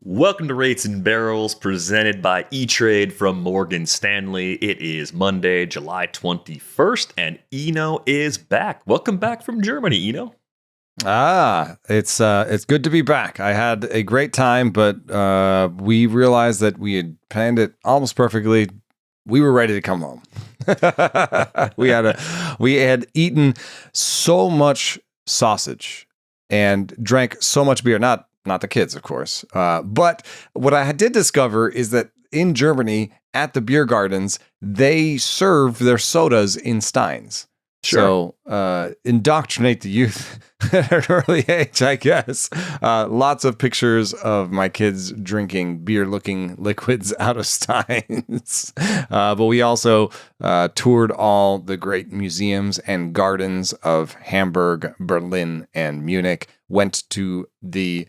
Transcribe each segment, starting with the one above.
Welcome to Rates and Barrels, presented by E-Trade from Morgan Stanley. It is Monday, July 21st, and Eno is back. Welcome back from Germany, Eno. It's good to be back. I had a great time, but we realized that we had planned it almost perfectly. We were ready to come home. we had eaten so much sausage and drank so much beer. Not the kids, of course. But what I did discover is that in Germany, at the beer gardens, they serve their sodas in steins. Sure. So indoctrinate the youth at an early age, I guess. Lots of pictures of my kids drinking beer-looking liquids out of steins. But we also toured all the great museums and gardens of Hamburg, Berlin, and Munich. Went to the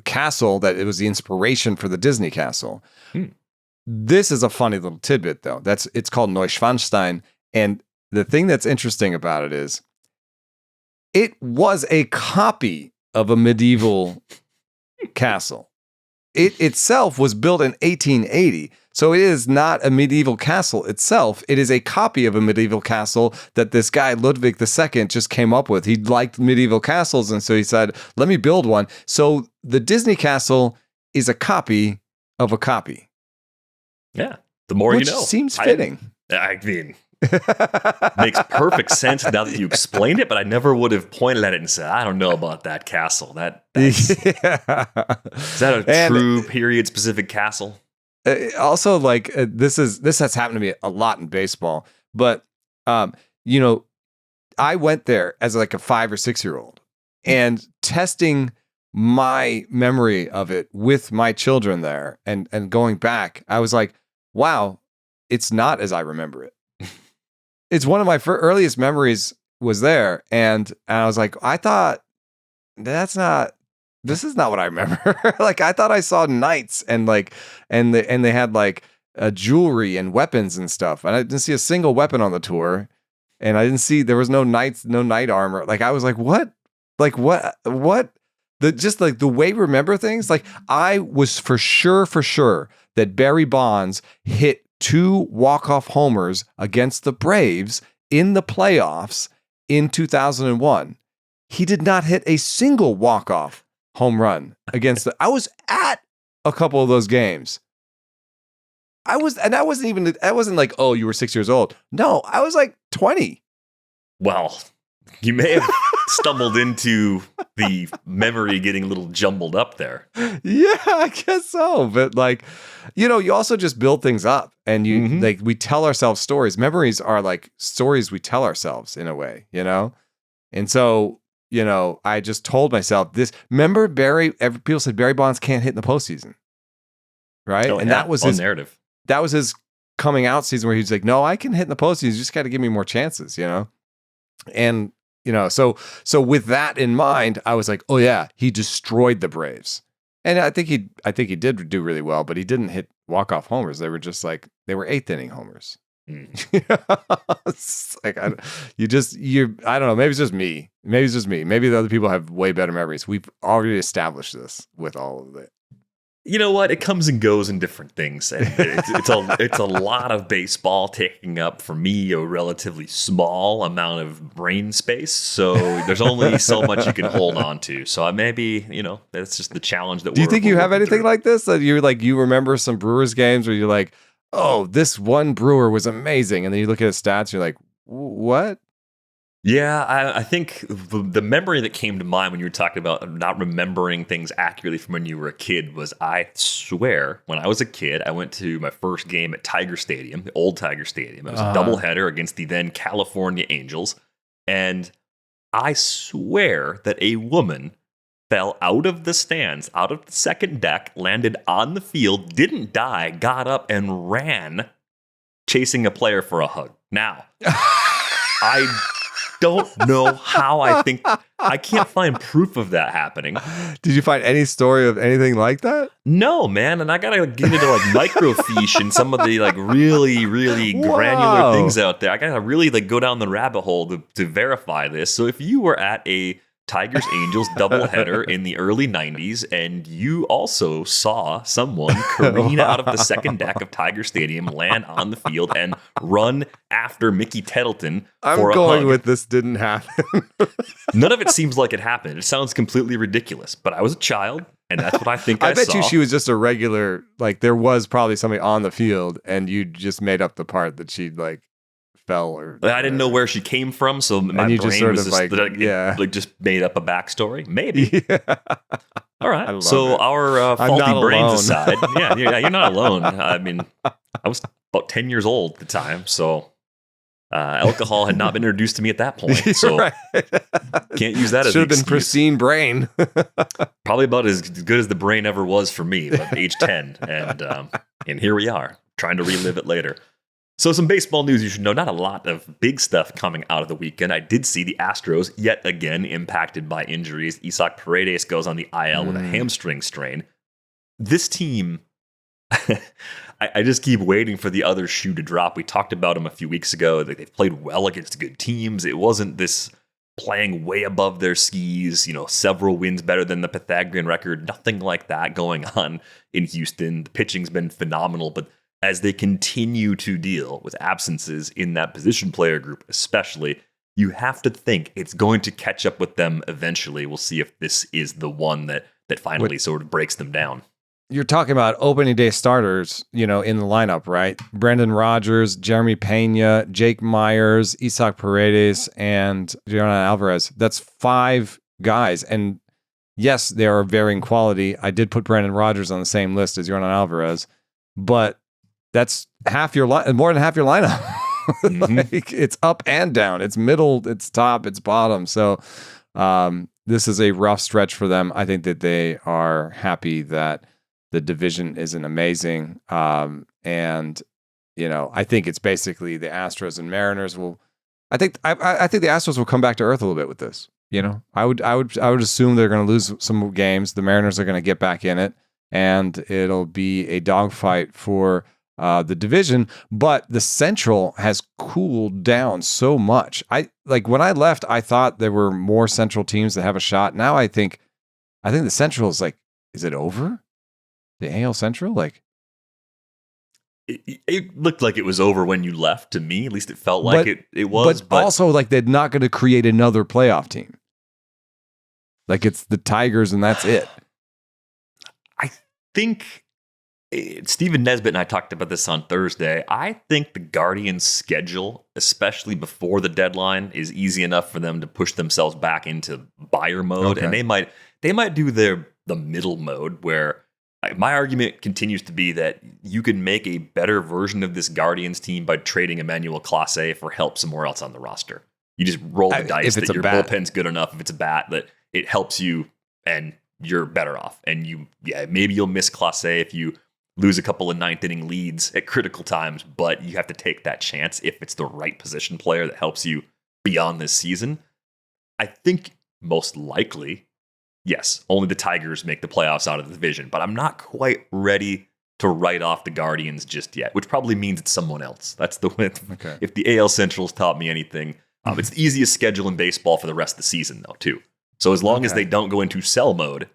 castle that it was the inspiration for the Disney castle. This is a funny little tidbit, though. It's called Neuschwanstein, and the thing that's interesting about it is it was a copy of a medieval castle. It itself was built in 1880, so it is not a medieval castle itself. It is a copy of a medieval castle that this guy, Ludwig II, just came up with. He liked medieval castles, and so he said, let me build one. So the Disney castle is a copy of a copy. Yeah, the more Which you know. Seems fitting. I mean, makes perfect sense now that you explained it, but I never would have pointed at it and said, I don't know about that castle. Is that a true period-specific castle? Also, this has happened to me a lot in baseball, but I went there as like a 5 or 6 year old and testing my memory of it with my children there and going back, I was like, wow, it's not as I remember it. It's one of my earliest memories was there, and I was like, I thought this is not what I remember. Like, I thought I saw knights and they had like jewelry and weapons and stuff. And I didn't see a single weapon on the tour. And I didn't see, there was no knights, no knight armor. Like, I was like, what? Like, what? The way we remember things. Like, I was for sure that Barry Bonds hit 2 walk-off homers against the Braves in the playoffs in 2001. He did not hit a single walk-off home run against I was at a couple of those games. I wasn't like, oh, you were 6 years old. No, I was like 20. Well, you may have stumbled into the memory getting a little jumbled up there. Yeah, I guess so. But you also just build things up, and we tell ourselves stories. Memories are like stories we tell ourselves in a way, And so, I just told myself this. Remember people said Barry Bonds can't hit in the postseason. Right? Oh, and yeah, that was his narrative. That was his coming out season where he's like, no, I can hit in the postseason. You just got to give me more chances, And, so with that in mind, I was like, oh yeah, he destroyed the Braves. And I think he did do really well, but he didn't hit walk-off homers. They were just they were 8th inning homers. It's like, I don't know. Maybe it's just me. Maybe the other people have way better memories. We've already established this with all of it. You know what? It comes and goes in different things. And it's a lot of baseball taking up, for me, a relatively small amount of brain space. So there's only so much you can hold on to. So maybe, that's just the challenge that Do you think you have anything like this? That you remember some Brewers games where you're like, oh, this one Brewer was amazing. And then you look at his stats, and you're like, what? Yeah, I think the memory that came to mind when you were talking about not remembering things accurately from when you were a kid was, I swear, when I was a kid, I went to my first game at Tiger Stadium, the old Tiger Stadium. It was a doubleheader against the then California Angels. And I swear that a woman fell out of the stands, out of the second deck, landed on the field, didn't die, got up and ran, chasing a player for a hug. Now, I don't know how. I can't find proof of that happening. Did you find any story of anything like that? No, man. And I gotta get into microfiche and some of the really, really granular things out there. I gotta really go down the rabbit hole to verify this. So if you were at a Tigers Angels doubleheader in the early 90s, and you also saw someone careen out of the second deck of Tiger Stadium, land on the field, and run after Mickey Tettleton for a going hug. with this didn't happen. None of it seems like it happened. It sounds completely ridiculous, but I was a child, and that's what I think I bet saw. you she was just a regular, like there was probably somebody on the field, and you just made up the part that she like fell or I didn't know where she came from, so my brain just sort was of just like, it just made up a backstory. Maybe. Yeah. All right. So it. our I'm not faulty brains alone. aside, yeah, you're not alone. I mean, I was about 10 years old at the time, so alcohol had not been introduced to me at that point. So Right. can't use that as Should an have been excuse. pristine brain. Probably about as good as the brain ever was for me at age 10. And here we are, trying to relive it later. So some baseball news you should know. Not a lot of big stuff coming out of the weekend. I did see the Astros yet again impacted by injuries. Isaac Paredes goes on the IL with a hamstring strain. This team, I just keep waiting for the other shoe to drop. We talked about them a few weeks ago. They've played well against good teams. It wasn't this playing way above their skis, several wins better than the Pythagorean record. Nothing like that going on in Houston. The pitching's been phenomenal, but as they continue to deal with absences in that position player group, especially, you have to think it's going to catch up with them eventually. We'll see if this is the one that finally sort of breaks them down. You're talking about opening day starters, in the lineup, right? Brendan Rodgers, Jeremy Pena, Jake Myers, Isaac Paredes, and Jordan Alvarez. That's 5 guys. And yes, they are varying quality. I did put Brendan Rodgers on the same list as Jordan Alvarez, but that's more than half your lineup. Like, it's up and down. It's middle, it's top, it's bottom. So this is a rough stretch for them. I think that they are happy that the division isn't amazing. And, I think it's basically the Astros and Mariners will. I think the Astros will come back to earth a little bit with this. I would assume they're going to lose some games. The Mariners are going to get back in it, and it'll be a dogfight for the division. But the Central has cooled down so much. When I left, I thought there were more Central teams that have a shot. Now I think the Central is like, is it over? The AL Central, like. It looked like it was over when you left to me. At least it felt like it was. But also, like, they're not going to create another playoff team. Like, it's the Tigers and that's it. I think Stephen Nesbitt and I talked about this on Thursday. I think the Guardians' schedule, especially before the deadline, is easy enough for them to push themselves back into buyer mode. Okay. And they might do the middle mode where my argument continues to be that you can make a better version of this Guardians team by trading Emmanuel Clase for help somewhere else on the roster. You just roll the dice that your bullpen's good enough. If it's a bat, that it helps you and you're better off. And maybe you'll miss Clase if you lose a couple of ninth inning leads at critical times, but you have to take that chance if it's the right position player that helps you beyond this season. I think most likely, yes, only the Tigers make the playoffs out of the division, but I'm not quite ready to write off the Guardians just yet, which probably means it's someone else. That's the way. Okay. If the AL Central's taught me anything, it's the easiest schedule in baseball for the rest of the season, though, too. So as long as they don't go into sell mode,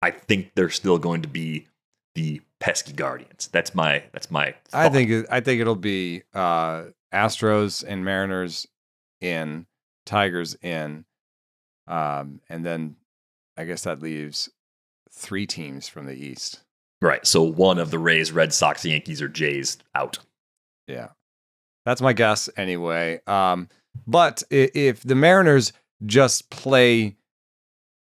I think they're still going to be the pesky Guardians. That's my thought. I think it'll be Astros and Mariners in, Tigers in, and then I guess that leaves 3 teams from the East. Right. So one of the Rays, Red Sox, Yankees, or Jays out. Yeah, that's my guess anyway. But if the Mariners just play,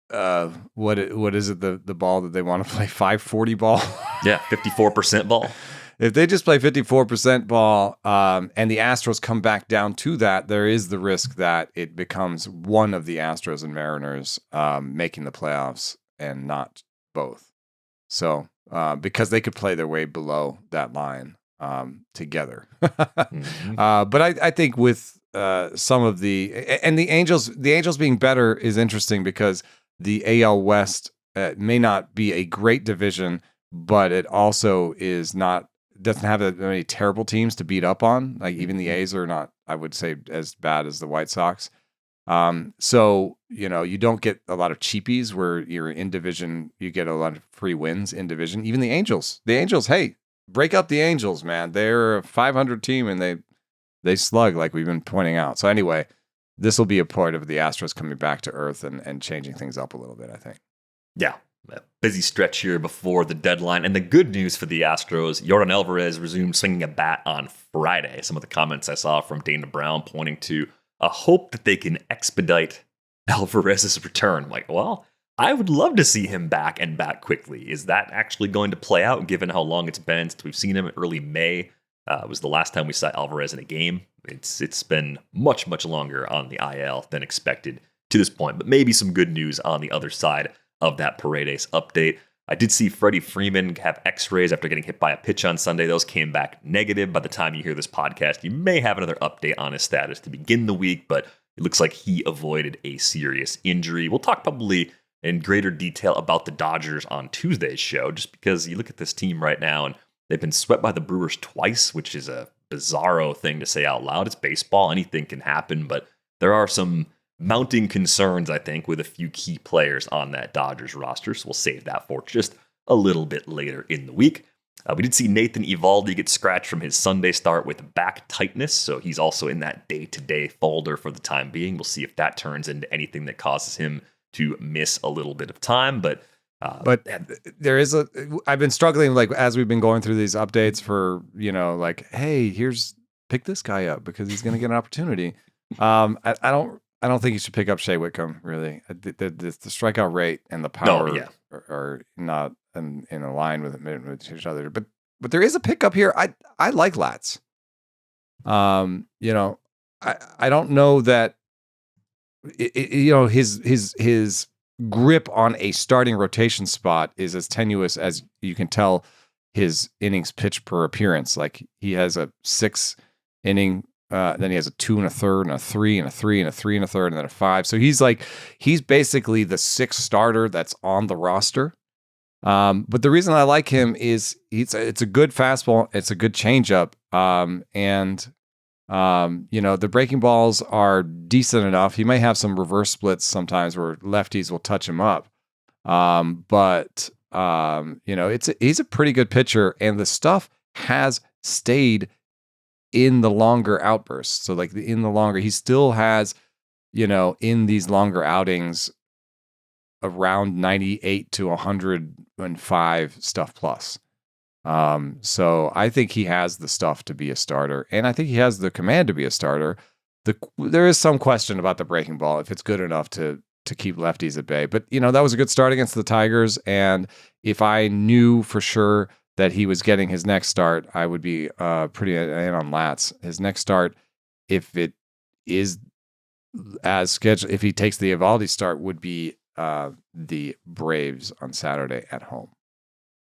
what is it, the ball that they want to play, 540 ball? Yeah, 54% ball. If they just play 54% ball, and the Astros come back down to that, there is the risk that it becomes one of the Astros and Mariners making the playoffs and not both. So, because they could play their way below that line together. But I think with some of the Angels being better is interesting because the AL West may not be a great division, but it also doesn't have that many terrible teams to beat up on. Like even the A's are not, I would say, as bad as the White Sox. So, you don't get a lot of cheapies where you're in division. You get a lot of free wins in division. Even the Angels, hey, break up the Angels, man. They're a 500 team and they slug like we've been pointing out. So anyway, this will be a part of the Astros coming back to earth and changing things up a little bit, I think. Yeah. A busy stretch here before the deadline. And the good news for the Astros, Yordan Alvarez resumed swinging a bat on Friday. Some of the comments I saw from Dana Brown pointing to a hope that they can expedite Alvarez's return. I'm like, well, I would love to see him back and back quickly. Is that actually going to play out given how long it's been since we've seen him in early May? It was the last time we saw Alvarez in a game. It's been much, much longer on the IL than expected to this point. But maybe some good news on the other side of that Paredes update. I did see Freddie Freeman have x-rays after getting hit by a pitch on Sunday. Those came back negative. By the time you hear this podcast, you may have another update on his status to begin the week, but it looks like he avoided a serious injury. We'll talk probably in greater detail about the Dodgers on Tuesday's show, just because you look at this team right now and they've been swept by the Brewers twice, which is a bizarro thing to say out loud. It's baseball. Anything can happen, but there are some mounting concerns, I think, with a few key players on that Dodgers roster. So we'll save that for just a little bit later in the week. We did see Nathan Eovaldi get scratched from his Sunday start with back tightness. So he's also in that day-to-day folder for the time being. We'll see if that turns into anything that causes him to miss a little bit of time. But there is I've been struggling, like, as we've been going through these updates for, like, hey, pick this guy up because he's going to get an opportunity. I don't think you should pick up Shea Whitcomb, really. The strikeout rate and the power are not in a line with each other. But there is a pickup here. I like Latz. I don't know that his grip on a starting rotation spot is as tenuous as you can tell his innings pitched per appearance. Like, he has a 6 inning. Then he has a 2 1/3 and a 3 and a 3 and a 3 1/3 and then a 5. So he's basically the 6th starter that's on the roster. But the reason I like him is it's a good fastball, it's a good changeup, and the breaking balls are decent enough. He may have some reverse splits sometimes where lefties will touch him up, but he's a pretty good pitcher, and the stuff has stayed in the longer outbursts. So like he still has, in these longer outings around 98 to 105 stuff plus. So I think he has the stuff to be a starter, and I think he has the command to be a starter. There is some question about the breaking ball, if it's good enough to keep lefties at bay. But, that was a good start against the Tigers, and if I knew for sure that he was getting his next start, I would be pretty in on Latz. His next start, if it is as scheduled, if he takes the Eovaldi start, would be the Braves on Saturday at home.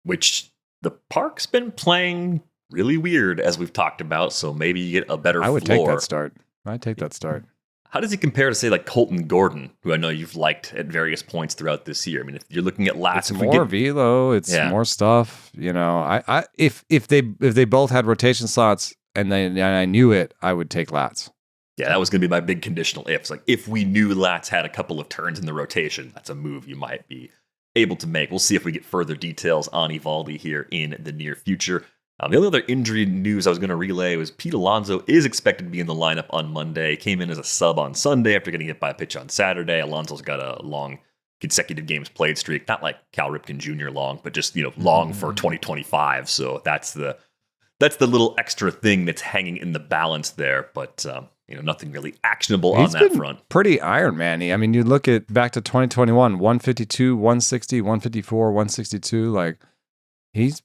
Which the park's been playing really weird, as we've talked about, so maybe you get a better floor. I would take that start. I'd take that start. How does he compare to, say, like Colton Gordon, who I know you've liked at various points throughout this year? I mean, if you're looking at Latz, it's more velo, it's more stuff. If they both had rotation slots and I knew it, I would take Latz. Yeah, that was going to be my big conditional ifs. Like, if we knew Latz had a couple of turns in the rotation, that's a move you might be able to make. We'll see if we get further details on Eovaldi here in the near future. The only other injury news I was going to relay was Pete Alonso is expected to be in the lineup on Monday. Came in as a sub on Sunday after getting hit by a pitch on Saturday. Alonso's got a long consecutive games played streak, not like Cal Ripken Jr. long, but just long for 2025. So that's the little extra thing that's hanging in the balance there. But nothing really actionable on that front. Pretty Iron Man-y. I mean, you look at back to 2021, 152, 160, 154, 162, like. He's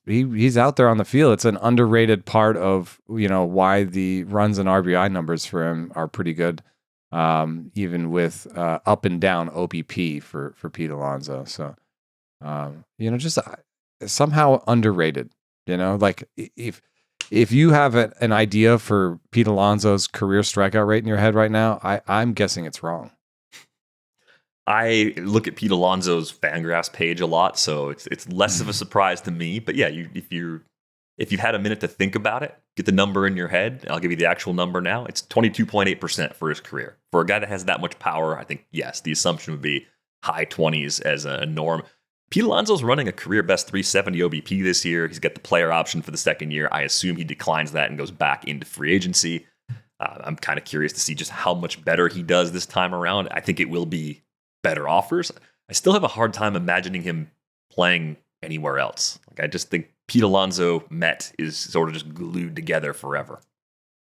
out there on the field. It's an underrated part of why the runs and RBI numbers for him are pretty good, even with up and down OBP for Pete Alonso. So just somehow underrated. Like if you have an idea for Pete Alonso's career strikeout rate in your head right now, I'm guessing it's wrong. I look at Pete Alonso's Fangraphs page a lot, so it's less of a surprise to me. But yeah, if you're If you've had a minute to think about it, get the number in your head. I'll give you the actual number now. It's 22.8% for his career. For a guy that has that much power, I think, yes, the assumption would be high 20s as a norm. Pete Alonso's running a career best 370 OBP this year. He's got the player option for the second year. I assume he declines that and goes back into free agency. I'm kind of curious to see just how much better he does this time around. I think it will be better offers. I still have a hard time imagining him playing anywhere else. Like, I just think Pete Alonso Met is sort of just glued together forever.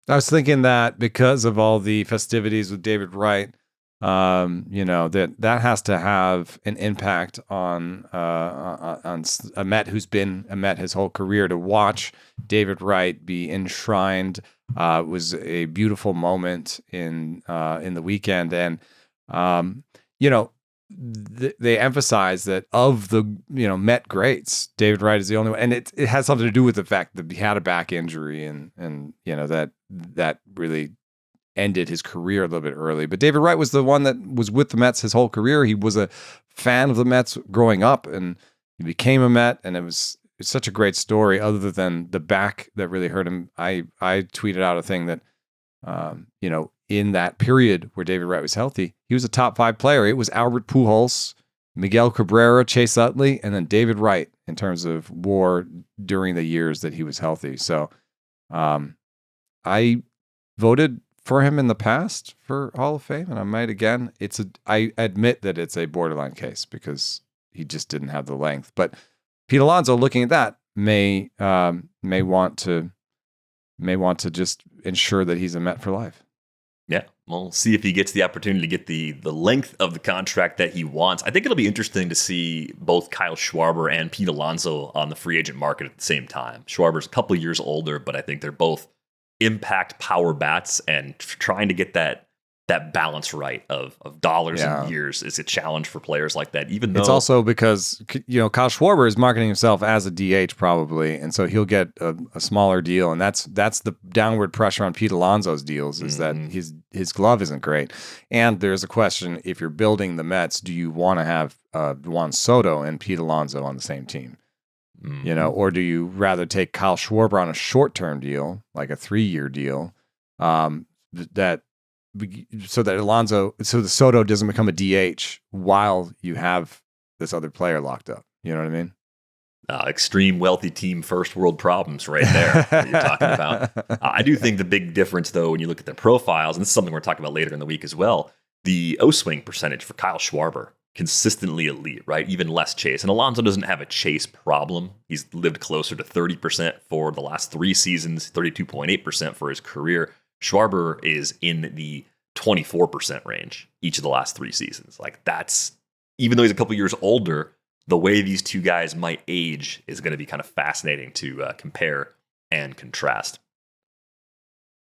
I was thinking that because of all the festivities with David Wright, that has to have an impact on a Met who's been a Met his whole career. To watch David Wright be enshrined was a beautiful moment in the weekend, and they emphasize that of the Met greats, David Wright is the only one, and it has something to do with the fact that he had a back injury, and that really ended his career a little bit early. But David Wright was the one that was with the Mets his whole career. He was a fan of the Mets growing up, and he became a Met, and it's such a great story. Other than the back that really hurt him, I tweeted out a thing that in that period where David Wright was healthy, he was a top 5 player. It was Albert Pujols, Miguel Cabrera, Chase Utley, and then David Wright in terms of WAR during the years that he was healthy. So I voted for him in the past for Hall of Fame, and I might again. I admit that it's a borderline case because he just didn't have the length. But Pete Alonso, looking at that, may want to just ensure that he's a Met for life. Yeah, we'll see if he gets the opportunity to get the length of the contract that he wants. I think it'll be interesting to see both Kyle Schwarber and Pete Alonso on the free agent market at the same time. Schwarber's a couple of years older, but I think they're both impact power bats, and trying to get that balance right of dollars and years is a challenge for players like that. Even though it's also because Kyle Schwarber is marketing himself as a DH probably, and so he'll get a smaller deal, and that's the downward pressure on Pete Alonso's deals is that his glove isn't great. And there's a question: if you're building the Mets, do you want to have Juan Soto and Pete Alonso on the same team? Or do you rather take Kyle Schwarber on a short-term deal, like a 3-year deal, so that the Soto doesn't become a DH while you have this other player locked up. You know what I mean? Extreme wealthy team first world problems right there that you're talking about. I do think the big difference, though, when you look at their profiles, and this is something we're talking about later in the week as well, the O-swing percentage for Kyle Schwarber, consistently elite, right? Even less chase. And Alonso doesn't have a chase problem. He's lived closer to 30% for the last 3 seasons, 32.8% for his career. Schwarber is in the 24% range each of the last 3 seasons. Like, that's, even though he's a couple years older, the way these two guys might age is going to be kind of fascinating to compare and contrast.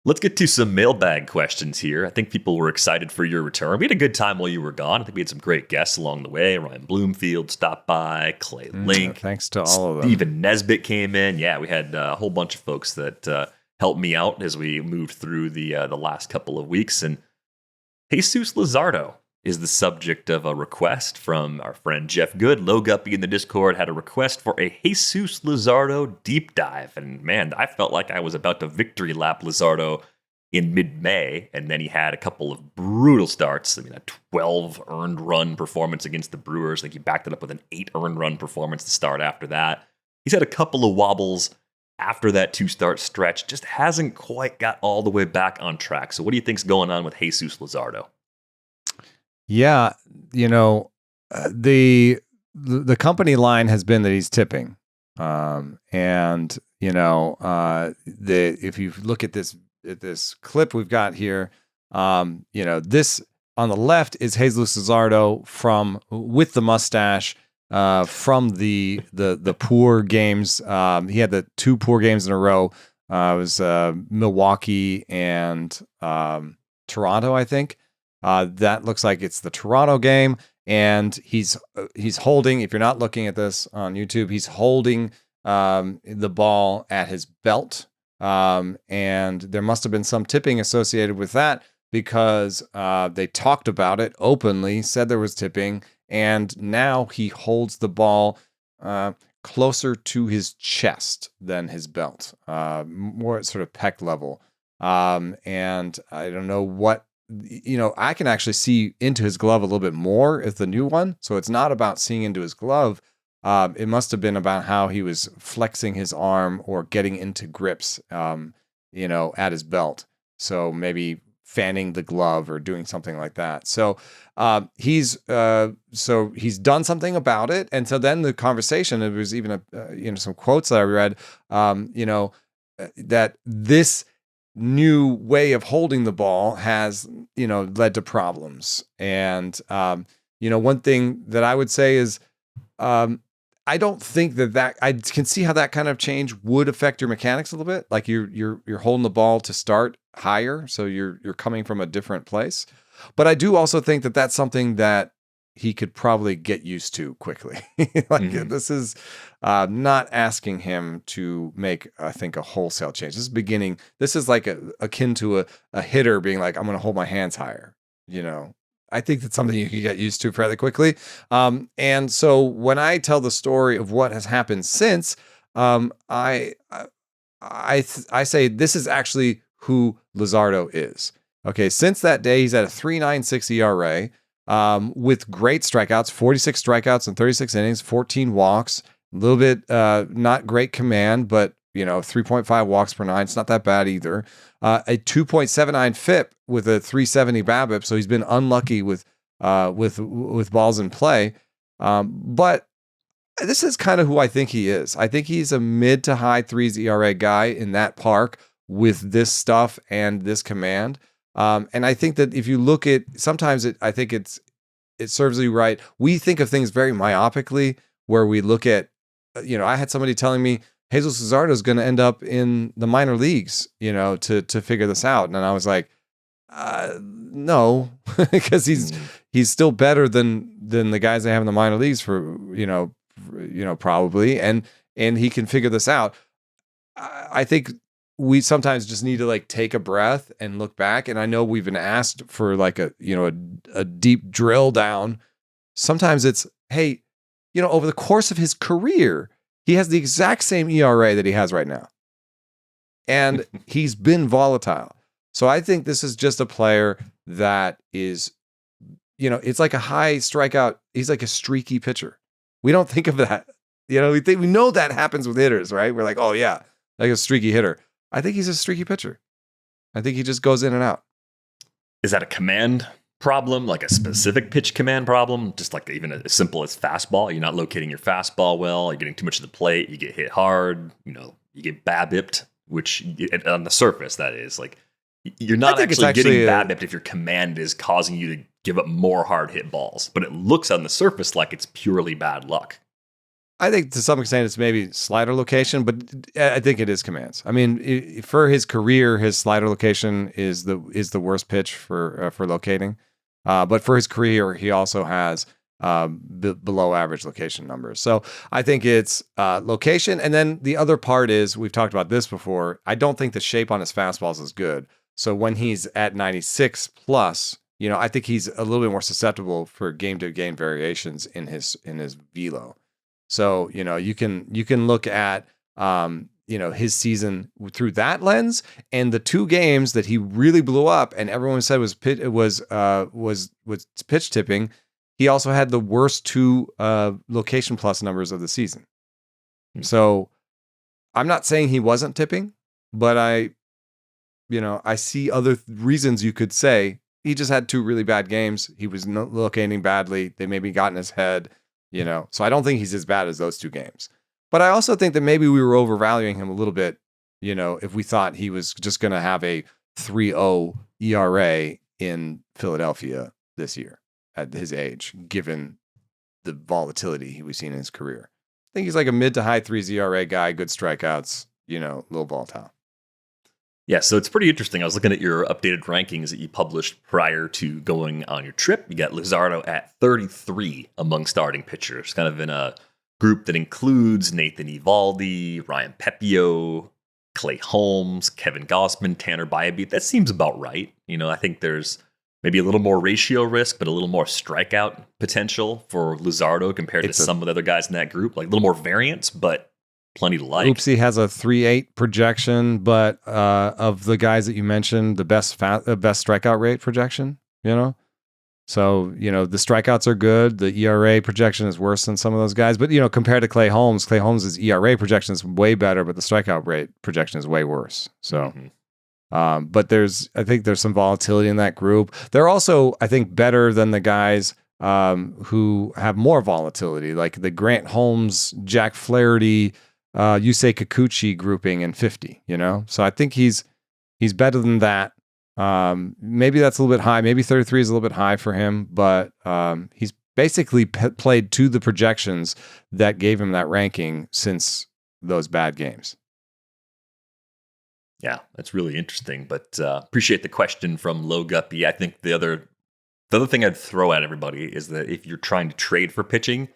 Let's get to some mailbag questions here. I think people were excited for your return. We had a good time while you were gone. I think we had some great guests along the way. Ryan Bloomfield stopped by, Clay Link. Thanks to all of them. Stephen Nesbitt came in. Yeah, we had a whole bunch of folks that helped me out as we moved through the last couple of weeks. And Jesús Luzardo is the subject of a request from our friend Jeff Good. Low Guppy in the Discord had a request for a Jesús Luzardo deep dive. And man, I felt like I was about to victory lap Luzardo in mid-May, and then he had a couple of brutal starts. I mean, a 12 earned run performance against the Brewers. I think he backed it up with an 8 earned run performance to start after that. He's had a couple of wobbles after that 2-start stretch, just hasn't quite got all the way back on track. So what do you think's going on with Jesús Luzardo? Yeah, the company line has been that he's tipping, and if you look at this clip we've got here, this on the left is Jesús Luzardo with the mustache from the poor games. He had the 2 poor games in a row. It was Milwaukee and Toronto, I think. That looks like it's the Toronto game, and he's holding. If you're not looking at this on YouTube, he's holding the ball at his belt, and there must have been some tipping associated with that because they talked about it openly, said there was tipping, and now he holds the ball closer to his chest than his belt, more at sort of pec level. And I don't know what, I can actually see into his glove a little bit more as the new one. So it's not about seeing into his glove. It must have been about how he was flexing his arm or getting into grips, at his belt. So maybe fanning the glove or doing something like that. So he's done something about it. And so then the conversation, it was even some quotes that I read, that this new way of holding the ball has led to problems. And one thing that I would say is I don't think that I can see how that kind of change would affect your mechanics a little bit. Like you're holding the ball to start higher, so you're coming from a different place. But I do also think that that's something that he could probably get used to quickly. This is not asking him to make, I think, a wholesale change. This is like akin to a hitter being like, I'm going to hold my hands higher. I think that's something you can get used to fairly quickly. And so when I tell the story of what has happened since, I say this is actually who Luzardo is. Okay, since that day, he's at a 3.96 ERA with great strikeouts, 46 strikeouts in 36 innings, 14 walks, a little bit not great command, but 3.5 walks per nine. It's not that bad either. A 2.79 FIP with a 370 BABIP. So he's been unlucky with balls in play. But this is kind of who I think he is. I think he's a mid to high threes ERA guy in that park with this stuff and this command. And I think that if you look at, sometimes I think it serves you right. We think of things very myopically, where we look at, I had somebody telling me, Jesus Luzardo is going to end up in the minor leagues, to figure this out. And I was like, no, because he's still better than the guys they have in the minor leagues for, probably. And he can figure this out. I think we sometimes just need to like take a breath and look back. And I know we've been asked for like a deep drill down. Sometimes it's, hey, over the course of his career, he has the exact same ERA that he has right now. And he's been volatile. So I think this is just a player that is, it's like a high strikeout. He's like a streaky pitcher. We don't think of that. We know that happens with hitters, right? We're like, oh yeah, like a streaky hitter. I think he's a streaky pitcher. I think he just goes in and out. Is that a command problem, like a specific pitch command problem? Just like even as simple as fastball. You're not locating your fastball well. You're getting too much of the plate. You get hit hard. You get BABIP'd, which on the surface, that is like you're not actually getting BABIP'd if your command is causing you to give up more hard hit balls. But it looks on the surface like it's purely bad luck. I think to some extent it's maybe slider location, but I think it is commands. I mean, for his career, his slider location is the worst pitch for locating. But for his career, he also has below average location numbers. So I think it's location. And then the other part is, we've talked about this before, I don't think the shape on his fastballs is good. So when he's at 96 plus, I think he's a little bit more susceptible for game to game variations in his velo. So, you can look at, his season through that lens, and the two games that he really blew up and everyone said was pitch tipping. He also had the worst two location plus numbers of the season. So I'm not saying he wasn't tipping, but I see other reasons you could say he just had two really bad games. He was locating badly. They maybe got in his head. So I don't think he's as bad as those two games. But I also think that maybe we were overvaluing him a little bit, if we thought he was just going to have a 3.0 ERA in Philadelphia this year at his age, given the volatility we've seen in his career. I think he's like a mid to high threes ERA guy, good strikeouts, little volatile. Yeah, so it's pretty interesting. I was looking at your updated rankings that you published prior to going on your trip. You got Luzardo at 33 among starting pitchers, kind of in a group that includes Nathan Eovaldi, Ryan Pepio, Clay Holmes, Kevin Gossman, Tanner Byabeat. That seems about right. I think there's Maybe a little more ratio risk, but a little more strikeout potential for Luzardo compared to some of the other guys in that group. Like a little more variance, but plenty to like. Oopsie has a 3.8 projection, but of the guys that you mentioned, the best strikeout rate projection, you know? So, you know, the strikeouts are good. The ERA projection is worse than some of those guys. But, you know, compared to Clay Holmes' ERA projection is way better, but the strikeout rate projection is way worse. So, but I think there's some volatility in that group. They're also, I think, better than the guys who have more volatility, like the Grant Holmes, Jack Flaherty, Yusei Kikuchi grouping in 50, you know? So I think he's better than that. Maybe that's a little bit high. Maybe 33 is a little bit high for him, but he's basically played to the projections that gave him that ranking since those bad games. Yeah, that's really interesting, but appreciate the question from Low Guppy. I think the other thing I'd throw at everybody is that if you're trying to trade for pitching,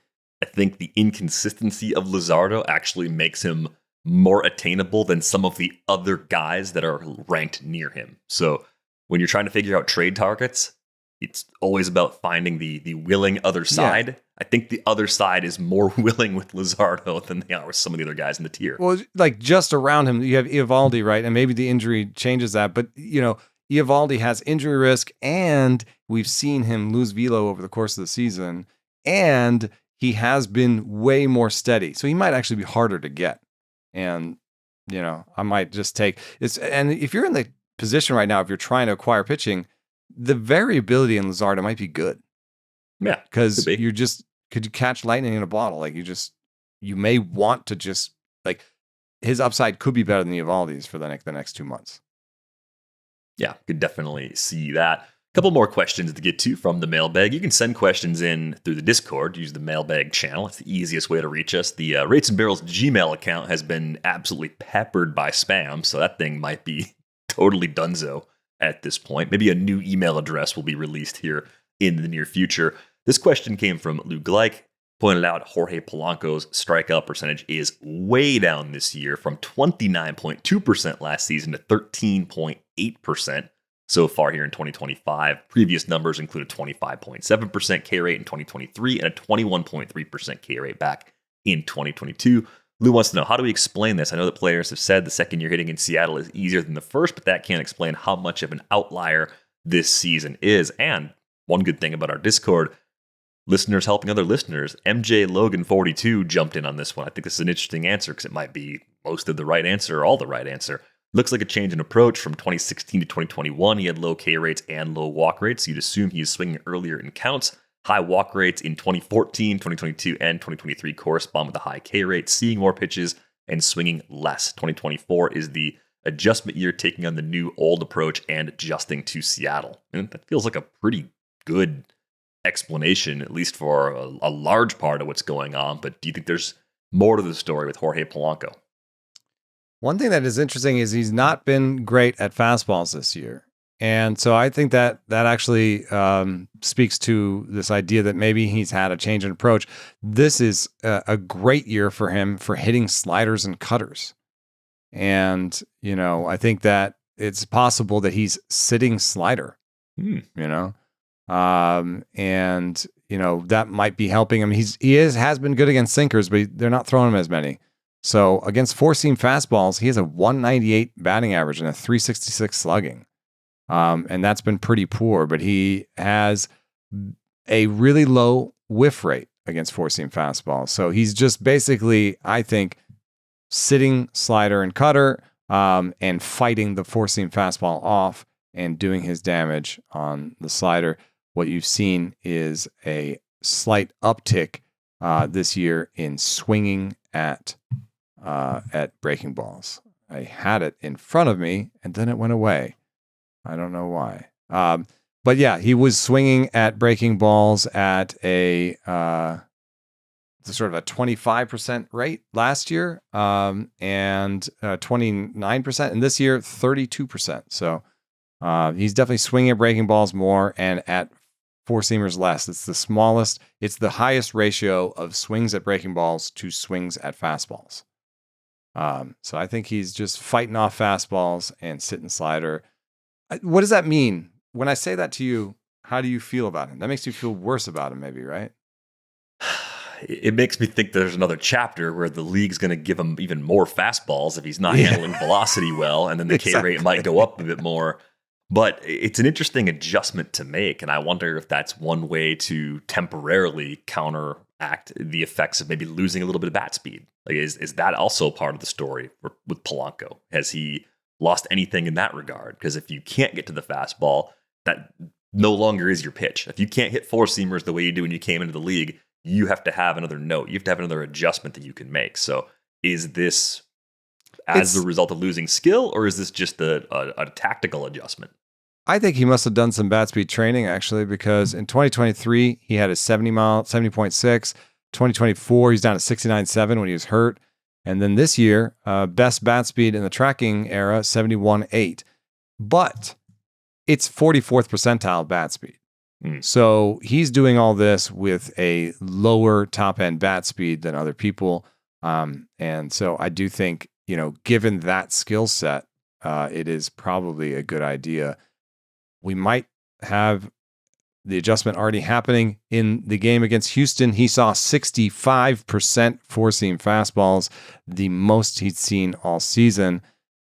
I think the inconsistency of Luzardo actually makes him more attainable than some of the other guys that are ranked near him. So when you're trying to figure out trade targets, it's always about finding the willing other side. Yeah. I think the other side is more willing with Luzardo than they are with some of the other guys in the tier. Well, like just around him, you have Eovaldi, right? And maybe the injury changes that. But, you know, Eovaldi has injury risk, and we've seen him lose velo over the course of the season, and he has been way more steady. So he might actually be harder to get. And, you know, I might just take it's. And if you're in the position right now, if you're trying to acquire pitching, the variability in Luzardo might be good. Yeah. Because could you catch lightning in a bottle? Like you may want to just, like, his upside could be better than Eovaldi's for the next 2 months. Yeah, could definitely see that. A couple more questions to get to from the mailbag. You can send questions in through the Discord. Use the mailbag channel. It's the easiest way to reach us. The Rates and Barrels Gmail account has been absolutely peppered by spam, so that thing might be totally donezo at this point. Maybe a new email address will be released here in the near future. This question came from Lou Gleich. Pointed out Jorge Polanco's strikeout percentage is way down this year from 29.2% last season to 13.8%. So far here in 2025, previous numbers include a 25.7% K rate in 2023 and a 21.3% K rate back in 2022. Lou wants to know, how do we explain this? I know that players have said the second year hitting in Seattle is easier than the first, but that can't explain how much of an outlier this season is. And one good thing about our Discord, listeners helping other listeners, MJ Logan 42 jumped in on this one. I think this is an interesting answer because it might be most of the right answer or all the right answer. Looks like a change in approach from 2016 to 2021. He had low K rates and low walk rates. You'd assume he is swinging earlier in counts. High walk rates in 2014, 2022, and 2023 correspond with the high K rate, seeing more pitches and swinging less. 2024 is the adjustment year, taking on the new old approach and adjusting to Seattle. And that feels like a pretty good explanation, at least for a large part of what's going on. But do you think there's more to the story with Jorge Polanco? One thing that is interesting is he's not been great at fastballs this year. And so I think that actually speaks to this idea that maybe he's had a change in approach. This is a great year for him for hitting sliders and cutters. And, you know, I think that it's possible that he's sitting slider, you know, and, you know, that might be helping him. He has been good against sinkers, but they're not throwing him as many. So against four-seam fastballs, he has a 198 batting average and a 366 slugging. And that's been pretty poor, but he has a really low whiff rate against four-seam fastballs. So he's just basically, I think, sitting slider and cutter and fighting the four-seam fastball off and doing his damage on the slider. What you've seen is a slight uptick this year in swinging at breaking balls. I had it in front of me, and then it went away. I don't know why. But yeah, he was swinging at breaking balls at a sort of a 25% rate last year, and 29%, and this year 32%. So he's definitely swinging at breaking balls more and at four-seamers less. It's the smallest. It's the highest ratio of swings at breaking balls to swings at fastballs. So I think he's just fighting off fastballs and sitting slider. What does that mean? when I say that to you, how do you feel about him? That makes you feel worse about him, maybe, right? It makes me think there's another chapter where the league's going to give him even more fastballs if he's not handling velocity well, and then the K rate might go up a bit more. But it's an interesting adjustment to make, and I wonder if that's one way to temporarily counteract the effects of maybe losing a little bit of bat speed. Like, is that also part of the story with Polanco? Has he lost anything in that regard? Because if you can't get to the fastball, that no longer is your pitch. If you can't hit four-seamers the way you do when you came into the league, you have to have another note. You have to have another adjustment that you can make. So is this as the result of losing skill, or is this just a tactical adjustment? I think he must have done some bat speed training, actually, because in 2023, he had a 70.6. 2024, he's down to 69.7 when he was hurt. And then this year, best bat speed in the tracking era, 71.8. But it's 44th percentile bat speed. So he's doing all this with a lower top-end bat speed than other people. And so I do think, given that skill set, it is probably a good idea. We might have the adjustment already happening in the game against Houston. He saw 65% four-seam fastballs, the most he'd seen all season.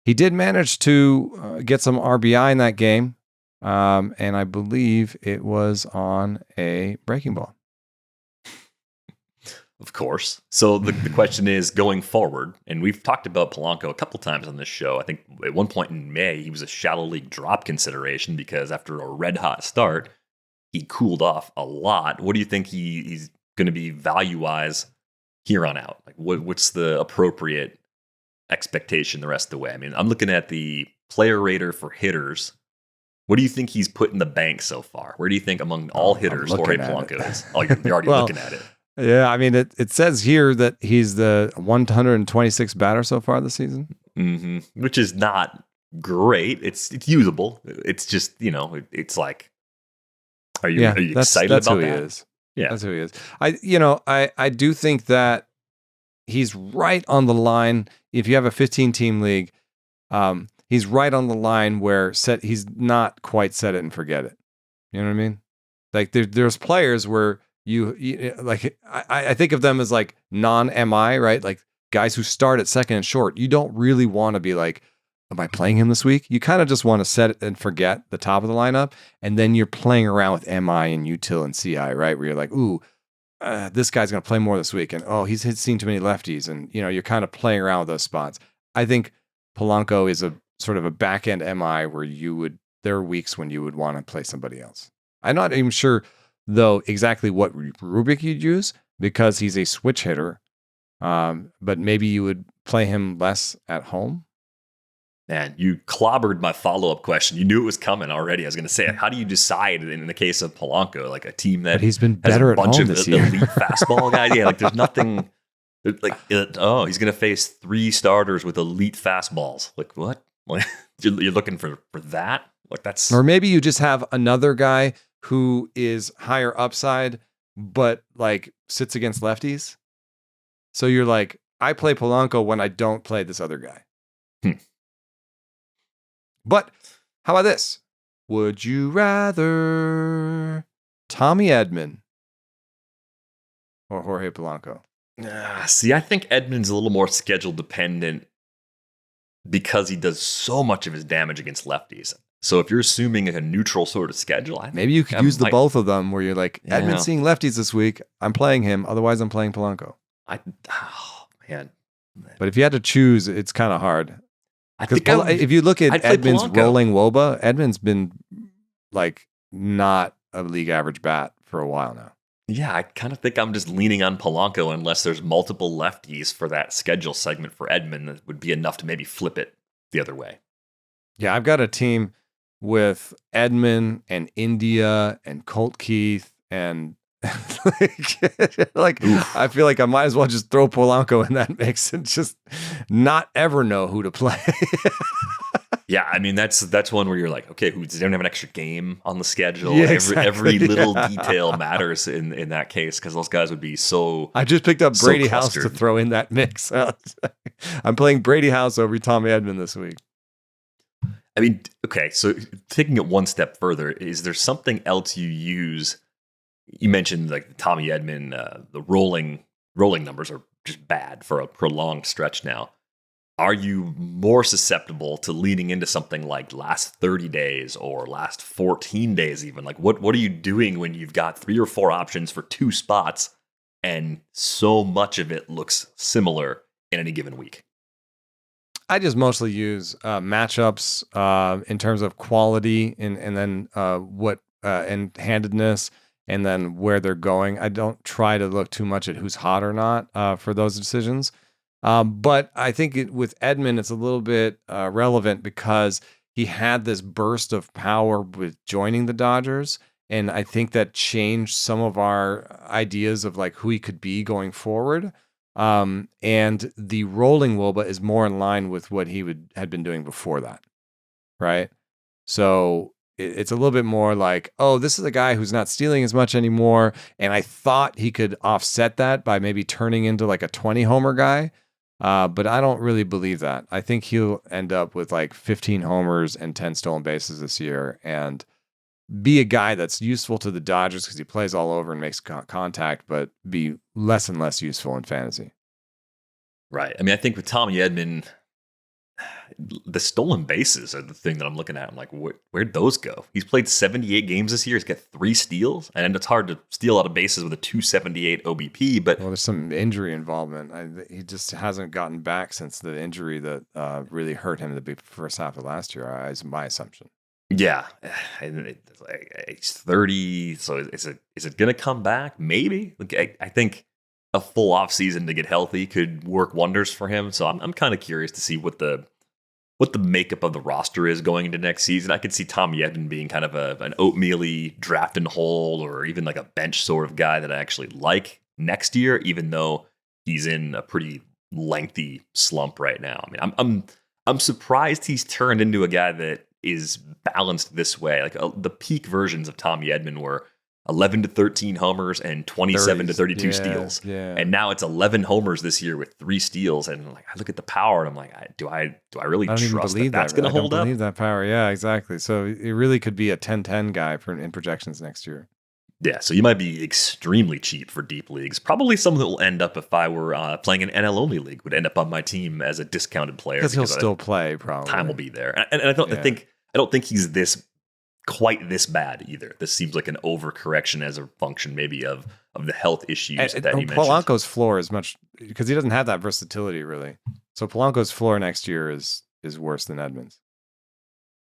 He did manage to get some RBI in that game. And I believe it was on a breaking ball. Of course. So the question is going forward, and we've talked about Polanco a couple times on this show. I think at one point in May, he was a shallow league drop consideration because after a red hot start, he cooled off a lot. What do you think he's going to be value-wise here on out? Like, what's the appropriate expectation the rest of the way? I mean, I'm looking at the player rater for hitters. What do you think he's put in the bank so far? Where do you think among all hitters Jorge Polanco is? Oh, you're already looking at it. Yeah, I mean, it says here that he's the 126th batter so far this season. Mm-hmm. Which is not great. It's usable. It's just, it's like, are you excited that's about who that? He is. Yeah, that's who he is. I do think that he's right on the line. If you have a 15-team league, he's right on the line where he's not quite set it and forget it. You know what I mean? Like there's players where you like I think of them as like non-MI, right? Like guys who start at second and short. You don't really want to be like, am I playing him this week? You kind of just want to set it and forget the top of the lineup, and then you're playing around with MI and util and CI, right? Where you're like, ooh, this guy's going to play more this week, and he's seen too many lefties, and you're kind of playing around with those spots. I think Polanco is a sort of a back end MI where there are weeks when you would want to play somebody else. I'm not even sure though exactly what rubric you'd use because he's a switch hitter, but maybe you would play him less at home. Man, you clobbered my follow-up question. You knew it was coming already. I was going to say, how do you decide in the case of Polanco, like a team that he's been better has a bunch at home of this year. elite fastball guys? Yeah, like there's nothing like, he's going to face 3 starters with elite fastballs. Like what? Like you're looking for that? Like that's, or maybe you just have another guy who is higher upside, but like sits against lefties. So you're like, I play Polanco when I don't play this other guy. But how about this? Would you rather Tommy Edman or Jorge Polanco? See, I think Edman's a little more schedule dependent because he does so much of his damage against lefties. So if you're assuming a neutral sort of schedule, maybe you could use the both of them where you're like, Edman's seeing lefties this week. I'm playing him. Otherwise, I'm playing Polanco. Man. But if you had to choose, it's kind of hard. Because if you look at Edman's Polanco. rolling WOBA, Edman's been like not a league average bat for a while now. Yeah, I kind of think I'm just leaning on Polanco unless there's multiple lefties for that schedule segment for Edman that would be enough to maybe flip it the other way. Yeah, I've got a team with Edman and India and Colt Keith and like I feel like I might as well just throw Polanco in that mix and just not ever know who to play. Yeah, I mean that's one where you're like, okay, does anyone have an extra game on the schedule? Yeah, every little detail matters in that case because those guys would be so. I just picked up Brady House clustered. to throw in that mix. I'm playing Brady House over Tommy Edman this week. I mean, okay, so taking it one step further, is there something else you use? You mentioned like the Tommy Edman, the rolling numbers are just bad for a prolonged stretch now. Are you more susceptible to leaning into something like last 30 days or last 14 days even? Like what are you doing when you've got 3 or 4 options for 2 spots and so much of it looks similar in any given week? I just mostly use matchups in terms of quality and then and handedness and then where they're going. I don't try to look too much at who's hot or not for those decisions. But I think with Edman, it's a little bit relevant because he had this burst of power with joining the Dodgers. And I think that changed some of our ideas of like who he could be going forward. And the rolling Woba is more in line with what he had been doing before that. Right. So it's a little bit more like, oh, this is a guy who's not stealing as much anymore. And I thought he could offset that by maybe turning into like a 20 homer guy. But I don't really believe that. I think he'll end up with like 15 homers and 10 stolen bases this year and be a guy that's useful to the Dodgers because he plays all over and makes contact, but be less and less useful in fantasy. Right. I mean, I think with Tommy Edman, the stolen bases are the thing that I'm looking at. I'm like, where'd those go? He's played 78 games this year. He's got 3 steals, and it's hard to steal out of bases with a 278 OBP. But there's some injury involvement. He just hasn't gotten back since the injury that really hurt him in the first half of last year. Is my assumption. Yeah, and he's 30. So is it going to come back? Maybe. I think a full off season to get healthy could work wonders for him. So I'm kind of curious to see what the makeup of the roster is going into next season. I could see Tommy Edman being kind of an oatmeal-y draft and hold or even like a bench sort of guy that I actually like next year, even though he's in a pretty lengthy slump right now. I mean, I'm surprised he's turned into a guy that is balanced this way. Like the peak versions of Tommy Edman were 11 to 13 homers and 27 to 32 steals. Yeah. And now it's 11 homers this year with 3 steals. And like I look at the power and I'm like, do I really trust that's going to hold up? I believe that power. Yeah, exactly. So it really could be a 10-10 guy in projections next year. Yeah, so you might be extremely cheap for deep leagues. Probably someone that will end up, if I were playing an NL only league, would end up on my team as a discounted player because he'll still play. Probably time will be there, and I don't think he's quite this bad either. This seems like an overcorrection as a function maybe of the health issues that he mentioned. Polanco's floor is much because he doesn't have that versatility really. So Polanco's floor next year is worse than Edman's.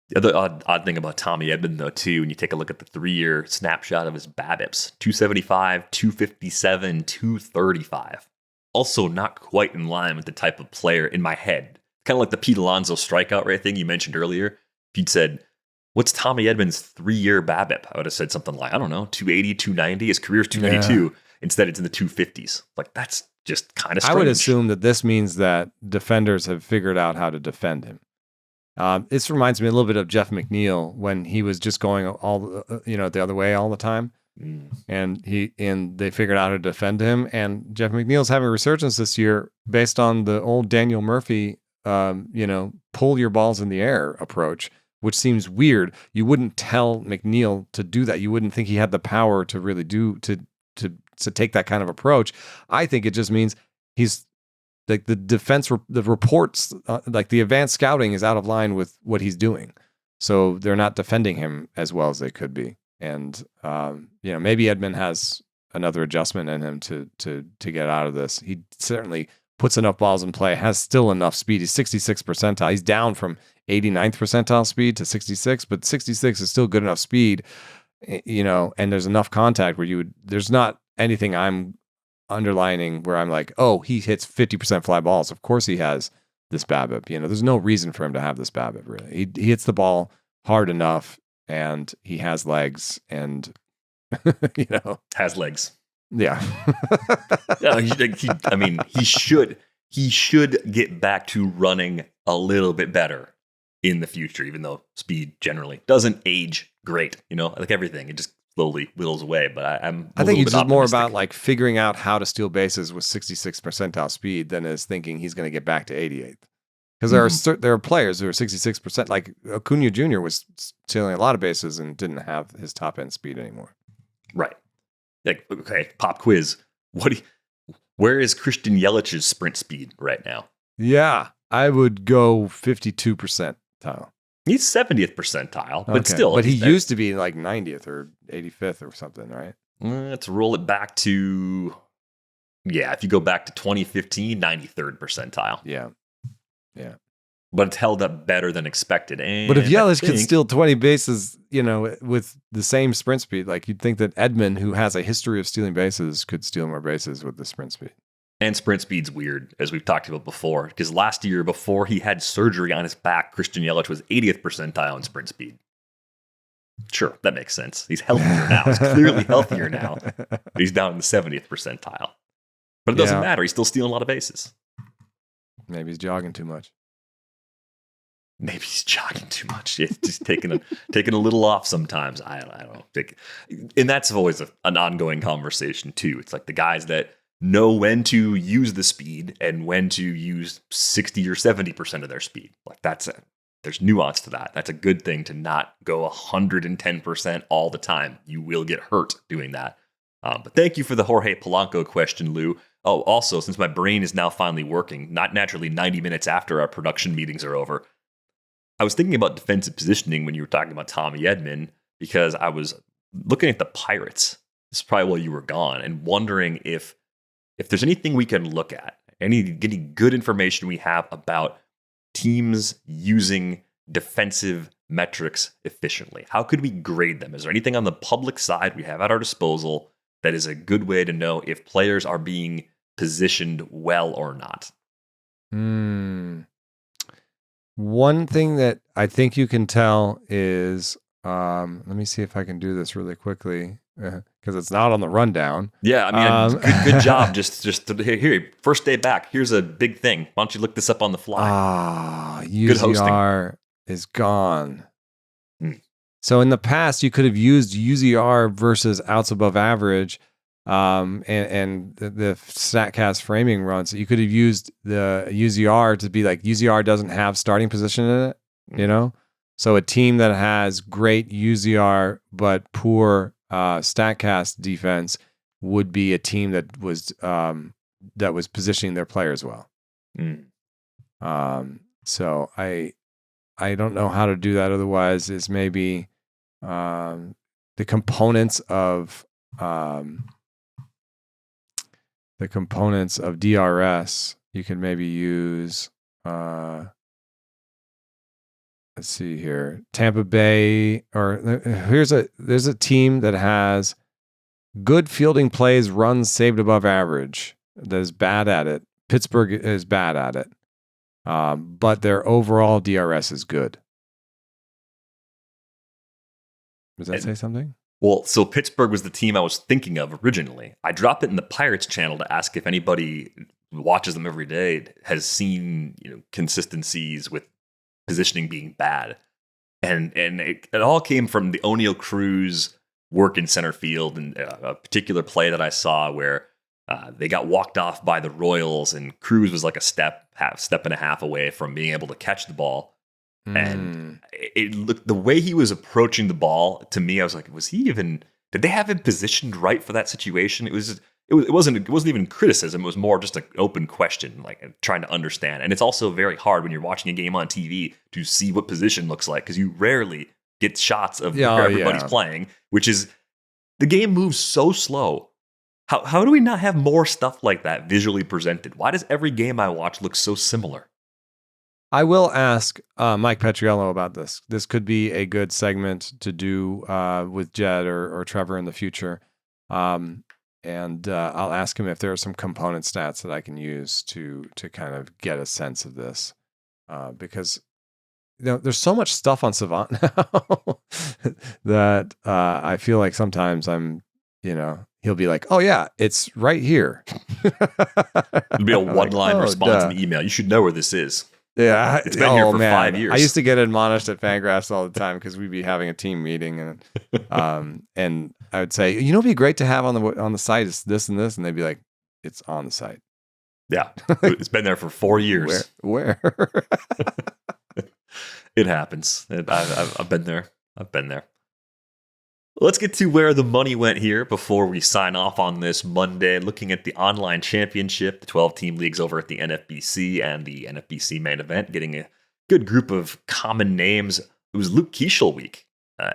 The other odd thing about Tommy Edman, though, too, when you take a look at the 3-year snapshot of his BABIPs, 275, 257, 235. Also not quite in line with the type of player in my head. Kind of like the Pete Alonso strikeout rate thing you mentioned earlier. If you'd said, what's Tommy Edman's 3-year BABIP? I would have said something like, I don't know, 280, 290. His career's 292. Yeah. Instead, it's in the 250s. Like, that's just kind of strange. I would assume that this means that defenders have figured out how to defend him. This reminds me a little bit of Jeff McNeil when he was just going the other way all the time, and they figured out how to defend him. And Jeff McNeil's having a resurgence this year based on the old Daniel Murphy, pull your balls in the air approach, which seems weird. You wouldn't tell McNeil to do that. You wouldn't think he had the power to really do to take that kind of approach. I think it just means he's. Like the defense, the reports, like the advanced scouting is out of line with what he's doing. So they're not defending him as well as they could be. And, maybe Edman has another adjustment in him to get out of this. He certainly puts enough balls in play, has still enough speed. He's 66th percentile. He's down from 89th percentile speed to 66, but 66 is still good enough speed, and there's enough contact where there's not anything I'm underlining where I'm like, oh, he hits 50% fly balls. Of course he has this BABIP. There's no reason for him to have this BABIP, really. He hits the ball hard enough, and he has legs, and, has legs. Yeah. He should get back to running a little bit better in the future, even though speed generally doesn't age great. Like everything, it just slowly whittles away, but I think he's just more about like figuring out how to steal bases with 66th percentile speed than is thinking he's going to get back to 88th. Because there are players who are 66%. Like Acuna Jr. was stealing a lot of bases and didn't have his top end speed anymore. Right. Like, okay, pop quiz. Where is Christian Yelich's sprint speed right now? Yeah, I would go 52 percentile. He's 70th percentile, but still. But he used to be like 90th or 85th or something, right? Let's roll it back to, if you go back to 2015, 93rd percentile. Yeah. But it's held up better than expected. And but if Yelich could steal 20 bases, with the same sprint speed, like you'd think that Edman, who has a history of stealing bases, could steal more bases with the sprint speed. And sprint speed's weird, as we've talked about before, because last year, before he had surgery on his back, Christian Yelich was 80th percentile in sprint speed. Sure, that makes sense. He's healthier now. He's clearly healthier now. He's down in the 70th percentile. But it doesn't matter. He's still stealing a lot of bases. Maybe he's jogging too much. Maybe he's jogging too much. It's just taking a little off sometimes. I don't know. And that's always an ongoing conversation, too. It's like the guys that know when to use the speed and when to use 60 or 70% of their speed. Like there's nuance to that. That's a good thing to not go 110% all the time. You will get hurt doing that. But thank you for the Jorge Polanco question, Lou. Oh, also, since my brain is now finally working, not naturally 90 minutes after our production meetings are over, I was thinking about defensive positioning when you were talking about Tommy Edman, because I was looking at the Pirates. This is probably while you were gone, and wondering if there's anything we can look at, any good information we have about teams using defensive metrics efficiently. How could we grade them? Is there anything on the public side we have at our disposal that is a good way to know if players are being positioned well or not? One thing that I think you can tell is, let me see if I can do this really quickly, because it's not on the rundown. Yeah, I mean, good job. Just here, first day back. Here's a big thing. Why don't you look this up on the fly? UZR is gone. So in the past, you could have used UZR versus outs above average, and the StatCast framing runs. You could have used the UZR to be like, UZR doesn't have starting position in it, So a team that has great UZR but poor StatCast defense would be a team that was positioning their players well. So I don't know how to do that. Otherwise, is maybe the components of DRS. You can maybe use. Let's see here. Tampa Bay, or there's a team that has good fielding plays, runs saved above average, that is bad at it. Pittsburgh is bad at it. But their overall DRS is good. Does that say something? Well, so Pittsburgh was the team I was thinking of originally. I dropped it in the Pirates channel to ask if anybody who watches them every day has seen consistencies with positioning being bad. And it all came from the O'Neill Cruz work in center field, and a particular play that I saw where they got walked off by the Royals, and Cruz was like a step and a half away from being able to catch the ball. And it looked, the way he was approaching the ball, to me, I was like, did they have him positioned right for that situation? It wasn't even criticism. It was more just an open question, like trying to understand. And it's also very hard when you're watching a game on TV to see what position looks like, because you rarely get shots of where everybody's playing, which is, the game moves so slow. How do we not have more stuff like that visually presented? Why does every game I watch look so similar? I will ask Mike Petriello about this. This could be a good segment to do with Jed or Trevor in the future. And I'll ask him if there are some component stats that I can use to kind of get a sense of this. Because there's so much stuff on Savant now that I feel like sometimes he'll be like, oh yeah, it's right here. It'll be a one-line response in the email. You should know where this is. Yeah, it's been here for 5 years. I used to get admonished at Fangraphs all the time because we'd be having a team meeting, and I would say, it'd be great to have on the site is this and this, and they'd be like, it's on the site. Yeah, it's been there for 4 years. Where? It happens. I've been there. I've been there. Let's get to where the money went here before we sign off on this Monday. Looking at the online championship, the 12-team leagues over at the NFBC and the NFBC main event, getting a good group of common names. It was Luke Keaschall week.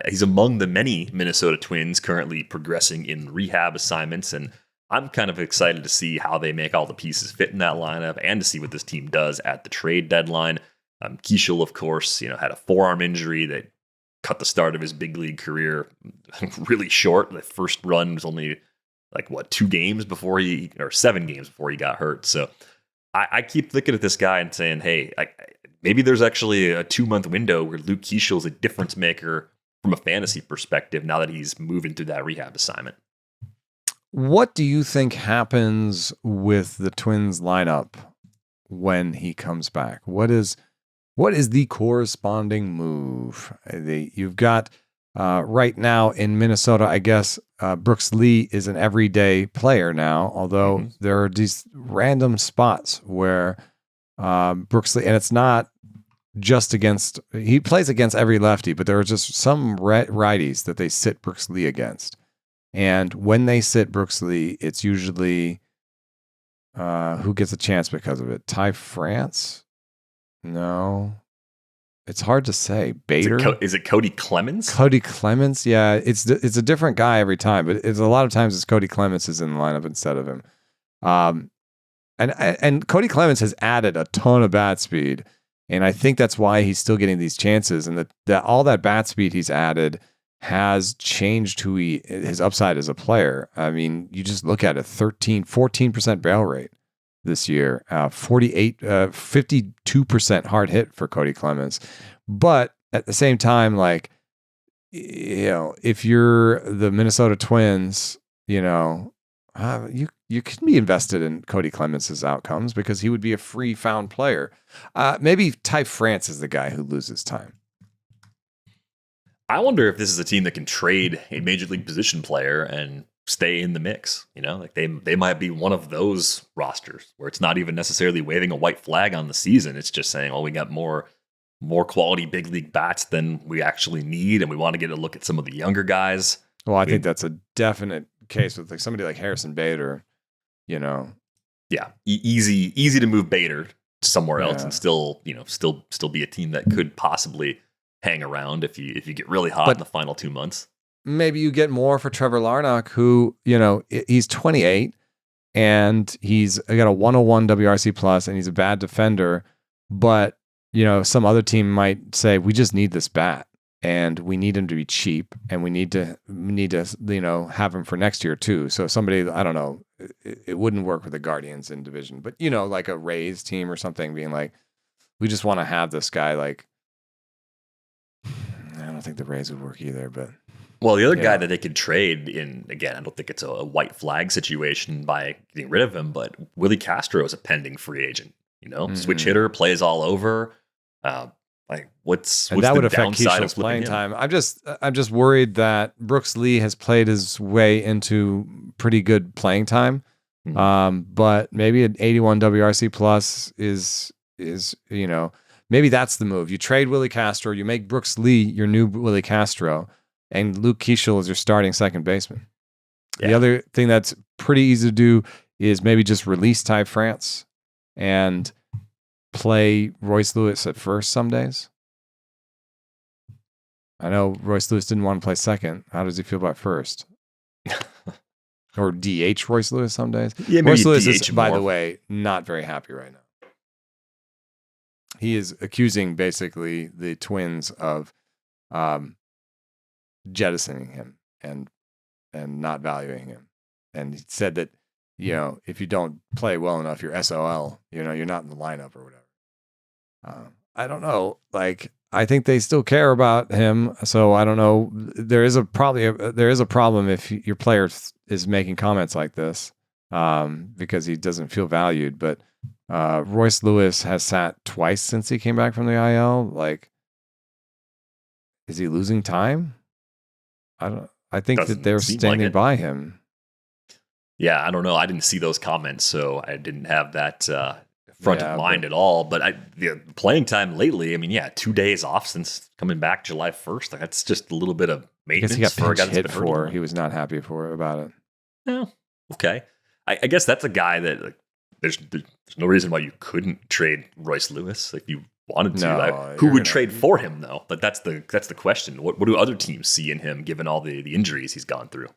He's among the many Minnesota Twins currently progressing in rehab assignments, and I'm kind of excited to see how they make all the pieces fit in that lineup and to see what this team does at the trade deadline. Keaschall, of course, had a forearm injury that cut the start of his big league career really short. The first run was only 7 games before he got hurt. So I keep looking at this guy and saying, hey, maybe there's actually a 2-month window where Luke Keaschall is a difference maker from a fantasy perspective now that he's moving through that rehab assignment. What do you think happens with the Twins lineup when he comes back? What is the corresponding move? You've got right now in Minnesota, I guess Brooks Lee is an everyday player now, although there are these random spots where Brooks Lee, and it's not just he plays against every lefty, but there are just some righties that they sit Brooks Lee against. And when they sit Brooks Lee, it's usually who gets a chance because of it? Ty France? No. It's hard to say. Bader? Is it Cody Clemens? Cody Clemens? Yeah, it's a different guy every time, but it's a lot of times it's Cody Clemens is in the lineup instead of him. And Cody Clemens has added a ton of bat speed, and I think that's why he's still getting these chances. And that all that bat speed he's added has changed his upside as a player. I mean, you just look at it, 14% barrel rate this year, 52% hard hit for Cody Clemens. But at the same time, if you're the Minnesota Twins, you can be invested in Cody Clemens' outcomes because he would be a free found player. Maybe Ty France is the guy who loses time. I wonder if this is a team that can trade a major league position player and stay in the mix. They might be one of those rosters where it's not even necessarily waving a white flag on the season. It's just saying, we got more quality big league bats than we actually need, and we want to get a look at some of the younger guys. Well, I think that's a definite case with somebody like Harrison Bader. Yeah, easy to move Bader somewhere else and still be a team that could possibly hang around if you get really hot in the final 2 months. Maybe you get more for Trevor Larnach, who, he's 28 and he's got a 101 WRC plus and he's a bad defender. But, some other team might say, we just need this bat and we need him to be cheap and we need to have him for next year too. So somebody, I don't know, it wouldn't work with the Guardians in division, but, like a Rays team or something being like, we just want to have this guy. I don't think the Rays would work either, but. Well, the other guy that they could trade in, again, I don't think it's a white flag situation by getting rid of him, but Willie Castro is a pending free agent. Switch hitter, plays all over. What's that the would affect downside Keaschall's of playing him? time? I'm just worried that Brooks Lee has played his way into pretty good playing time, but maybe an 81 WRC plus is maybe that's the move. You trade Willie Castro, you make Brooks Lee your new Willie Castro, and Luke Keaschall is your starting second baseman. Yeah. The other thing that's pretty easy to do is maybe just release Ty France and play Royce Lewis at first some days. I know Royce Lewis didn't want to play second. How does he feel about first? Or DH Royce Lewis some days? Yeah, maybe Royce Lewis DH is, by the way, not very happy right now. He is accusing basically the Twins of jettisoning him and not valuing him. And he said that, if you don't play well enough, you're SOL, you're not in the lineup or whatever. I don't know. I think they still care about him. So I don't know. There is a problem if your player is making comments like this because he doesn't feel valued. But Royce Lewis has sat twice since he came back from the IL. Is he losing time? I think that they're standing by him. Yeah, I don't know. I didn't see those comments, so I didn't have that front of mind at all. But the playing time lately, I mean, 2 days off since coming back July 1st. That's just a little bit of maintenance. I guess he got for a guy pinch that's hit been hurt a for. lot. He was not happy about it. Oh, okay. I guess that's a guy that there's no reason why you couldn't trade Royce Lewis if you wanted to. No, who would trade for him though? But that's the question. What do other teams see in him given all the injuries he's gone through?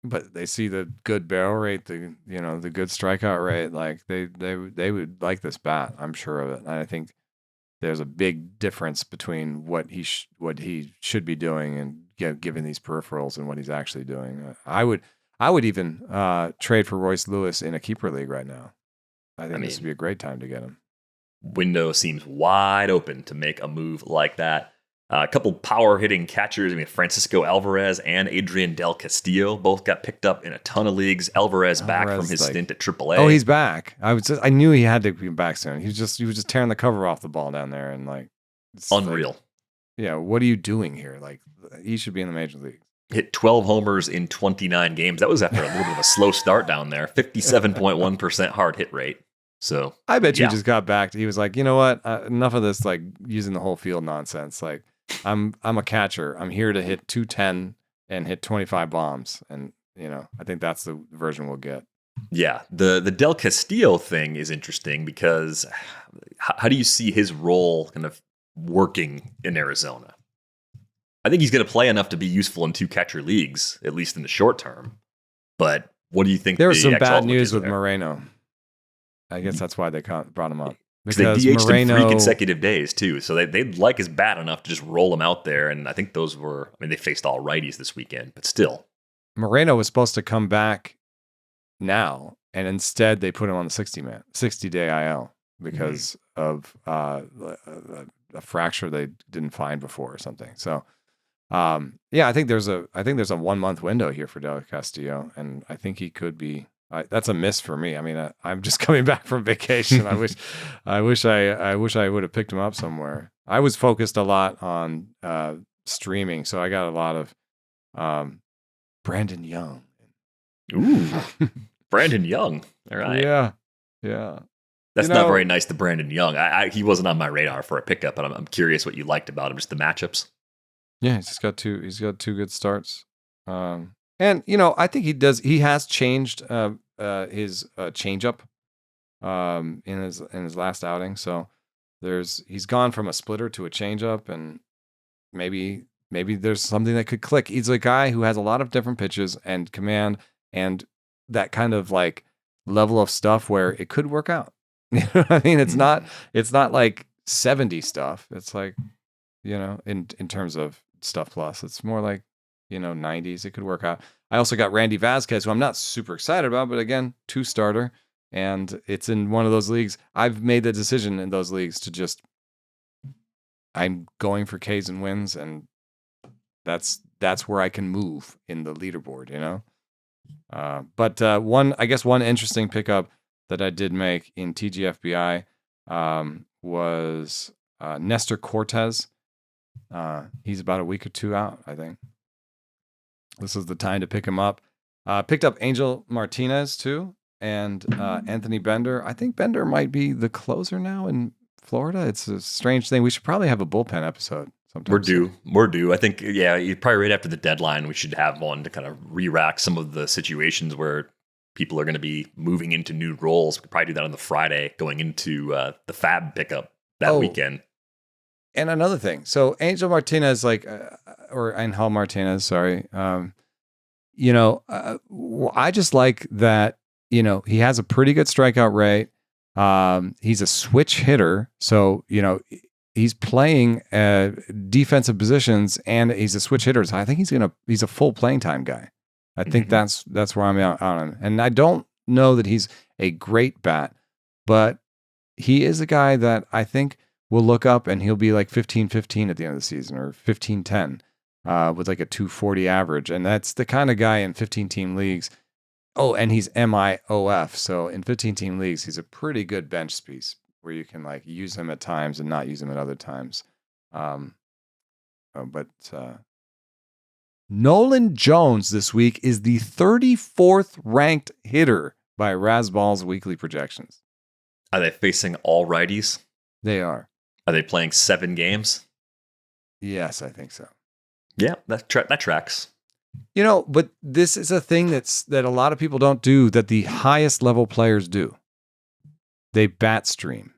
But they see the good barrel rate, the good strikeout rate. Like they would like this bat. I'm sure of it. And I think there's a big difference between what he should be doing and given these peripherals and what he's actually doing. I would even trade for Royce Lewis in a keeper league right now. I think this would be a great time to get him. Window seems wide open to make a move like that. A couple power hitting catchers. I mean, Francisco Alvarez and Adrian Del Castillo both got picked up in a ton of leagues. Alvarez back from his stint at AAA. Oh, he's back. I knew he had to be back soon. He was just tearing the cover off the ball down there and it's unreal. What are you doing here? Like, he should be in the major league. Hit 12 homers in 29 games. That was after a little bit of a slow start down there. 57.1% hard hit rate. So I bet you just got back. He was like, you know what? Enough of this using the whole field nonsense. Like, I'm a catcher. I'm here to hit 210 and hit 25 bombs. And I think that's the version we'll get. Yeah, the Del Castillo thing is interesting because how do you see his role kind of working in Arizona? I think he's going to play enough to be useful in 2 catcher leagues, at least in the short term. But what do you think? There was some bad news with Moreno. I guess that's why they brought him up. Because they DH'd him 3 consecutive days, too. So they'd like his bat enough to just roll him out there. And I think they faced all righties this weekend, but still. Moreno was supposed to come back now, and instead they put him on the 60-day IL because of a fracture they didn't find before or something. So, I think there's a 1 month window here for Del Castillo, and I think he could be. That's a miss for me. I mean, I'm just coming back from vacation. I wish I would have picked him up somewhere. I was focused a lot on streaming, so I got a lot of Brandon Young. Ooh, Brandon Young. All right. Yeah. That's not very nice to Brandon Young. He wasn't on my radar for a pickup, but I'm curious what you liked about him, just the matchups. Yeah, he's got two good starts. And I think he has changed his changeup in his last outing. So he's gone from a splitter to a changeup, and maybe there's something that could click. He's a guy who has a lot of different pitches and command and that kind of level of stuff where it could work out. You know what I mean? It's not like 70 stuff. It's in terms of stuff plus, it's more like 90s. It could work out. I also got Randy Vasquez, who I'm not super excited about, but again, 2-starter, and it's in one of those leagues. I've made the decision in those leagues to I'm going for Ks and wins, and that's where I can move in the leaderboard, But one interesting pickup that I did make in TGFBI was Nestor Cortez. He's about a week or 2 out, I think. This is the time to pick him up. Picked up Angel Martinez too, and Anthony Bender. I think Bender might be the closer now in Florida. It's a strange thing. We should probably have a bullpen episode sometime. We're due. I think, probably right after the deadline, we should have one to kind of re-rack some of the situations where people are going to be moving into new roles. We could probably do that on the Friday going into the Fab pickup that weekend. And another thing, so Angel Martinez, or Angel Martinez, sorry. I just like that, he has a pretty good strikeout rate. He's a switch hitter. So, he's playing defensive positions and he's a switch hitter. So I think he's a full playing time guy. I think that's where I'm out on him. And I don't know that he's a great bat, but he is a guy that I think we'll look up and he'll be like 15-15 at the end of the season, or 15-10 with like a 240 average. And that's the kind of guy in 15-team leagues. Oh, and he's MIOF. So in 15-team leagues, he's a pretty good bench piece where you can use him at times and not use him at other times. But Nolan Jones this week is the 34th ranked hitter by Razzball's weekly projections. Are they facing all righties? They are. Are they playing 7 games? Yes, I think so. Yeah, that tracks. But this is a thing that a lot of people don't do that the highest level players do. They bat stream.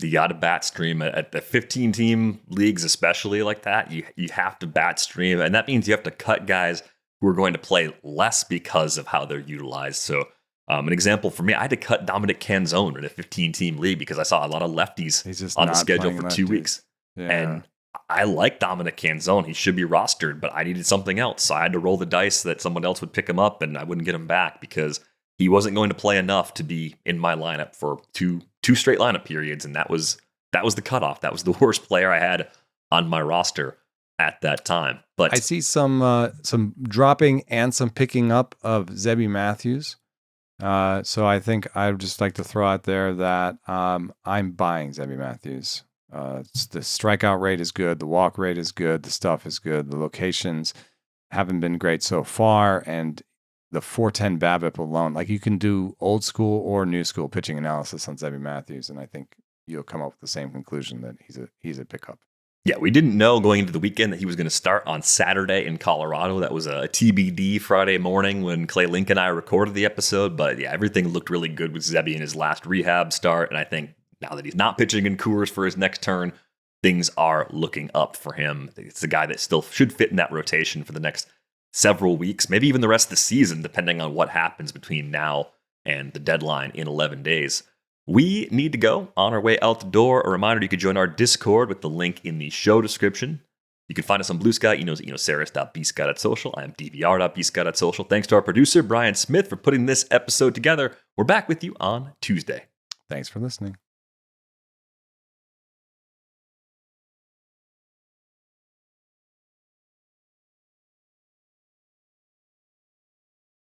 You got to bat stream at the 15-team leagues, especially like that. You have to bat stream, and that means you have to cut guys who are going to play less because of how they're utilized. So, an example for me, I had to cut Dominic Canzone in a 15-team league because I saw a lot of lefties on the schedule for 2 weeks. Yeah. And I like Dominic Canzone. He should be rostered, but I needed something else. So I had to roll the dice that someone else would pick him up and I wouldn't get him back because he wasn't going to play enough to be in my lineup for two straight lineup periods. And that was the cutoff. That was the worst player I had on my roster at that time. But I see some dropping and some picking up of Zebby Matthews. So I think I would just like to throw out there that I'm buying Zebby Matthews. The strikeout rate is good. The walk rate is good. The stuff is good. The locations haven't been great so far. And the 410 BABIP alone, like you can do old school or new school pitching analysis on Zebby Matthews. And I think you'll come up with the same conclusion that he's a pickup. Yeah, we didn't know going into the weekend that he was going to start on Saturday in Colorado. That was a TBD Friday morning when Clay Link and I recorded the episode. But yeah, everything looked really good with Zebby in his last rehab start. And I think now that he's not pitching in Coors for his next turn, things are looking up for him. It's a guy that still should fit in that rotation for the next several weeks, maybe even the rest of the season, depending on what happens between now and the deadline in 11 days. We need to go on our way out the door. A reminder, you can join our Discord with the link in the show description. You can find us on Bluesky, Sarris.bsky.social. I am dvr.bsky.social. Thanks to our producer, Brian Smith, for putting this episode together. We're back with you on Tuesday. Thanks for listening.